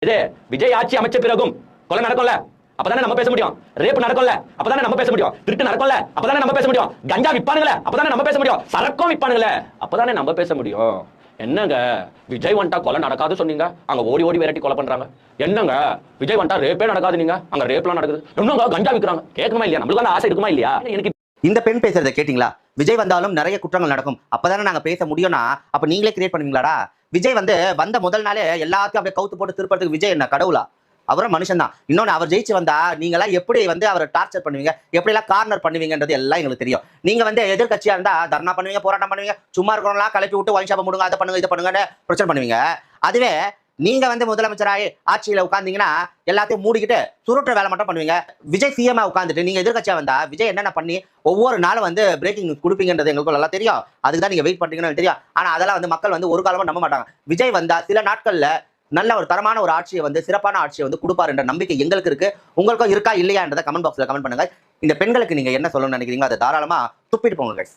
இது விஜய் ஆட்சி அமைச்ச பிறகும் கொலை நடக்கும்ல, அப்பதானே நம்ம பேச முடியும். ரேப் நடக்கும்ல, அப்பதானே நம்ம பேச முடியும். திருட்டு நடக்கும்ல, அப்பதானே நம்ம பேச முடியும். கஞ்சா விப்பானுங்களே, அப்பதானே நம்ம பேச முடியும். சரக்கும் விப்பானுங்களே, அப்பதானே நம்ம பேச முடியும். என்னங்க விஜய் வந்துட்டா கொலை நடக்காது சொன்னீங்க, அங்க ஓடி ஓடி விரட்டி கொலை பண்றாங்க. என்னங்க விஜய் வந்துட்டா ரேப்பே நடக்காது நீங்க, அங்க ரேப்லாம் நடக்குது. என்னங்க கஞ்சா விக்கிறாங்க. கேட்கணுமா இல்லையா? நம்மளுக்கு அந்த ஆசை இருக்குமா இல்லையா? எனக்கு இந்த பெண் பேசுறதை கேட்டீங்களா? விஜய் வந்தாலும் நிறைய குற்றங்கள் நடக்கும், அப்பதானே நாங்க பேச முடியும்னா அப்ப நீங்களே கிரியேட் பண்ணுவீங்களாடா? விஜய் வந்த முதல் நாளே எல்லாத்தையும் அப்படியே கவுத்து போட்டு திருப்பறதுக்கு விஜய் என்ன கடவுளா? அவரும் மனுஷன் தான். இன்னொன்னு, அவர் ஜெயிச்சு வந்தா நீங்க எல்லாம் எப்படி அவரை டார்ச்சர் பண்ணுவீங்க, எப்படி எல்லாம் கார்னர் பண்ணுவீங்கன்றது எல்லாம் எங்களுக்கு தெரியும். நீங்க எதிர்கட்சியா இருந்தா தர்ணா பண்ணுவீங்க, போராட்டம் பண்ணுவீங்க, சும்மா இருக்கிறவங்களா கலப்பி விட்டு ஒயின் ஷாப்பை முடுங்க, அதை பண்ணுங்க இதை பண்ணுங்கன்னு பிரச்சனை பண்ணுவீங்க. அதுவே நீங்க முதலமைச்சராய் ஆட்சியில உட்கார்ந்தீங்கன்னா எல்லாத்தையும் மூடிக்கிட்டு சுருட்டுற வேலை மட்டும் பண்ணுவீங்க. விஜய் சிஎம் உட்காந்துட்டு நீங்க எதிர்கட்சியா வந்தா விஜய் என்னென்ன பண்ணி ஒவ்வொரு நாளும் பிரேக்கிங் கொடுப்பீங்கன்றது எங்களுக்கு நல்லா தெரியும். அதுதான் நீங்க வெயிட் பண்றீங்கன்னு தெரியும். ஆனா அதெல்லாம் மக்கள் ஒரு காலமா நம்ப மாட்டாங்க. விஜய் வந்தா சில நாட்கள்ல நல்ல ஒரு தரமான ஒரு ஆட்சியை சிறப்பான ஆட்சியை கொடுப்பார் என்ற நம்பிக்கை எங்களுக்கு இருக்கு. உங்களுக்கும் இருக்கா இல்லையான்றதை கமெண்ட் பாக்ஸ்ல கமெண்ட் பண்ணுங்க. இந்த பெண்களுக்கு நீங்க என்ன சொல்லணும்னு நினைக்கிறீங்க அதை தாராளமா துப்பிட்டு போங்க guys.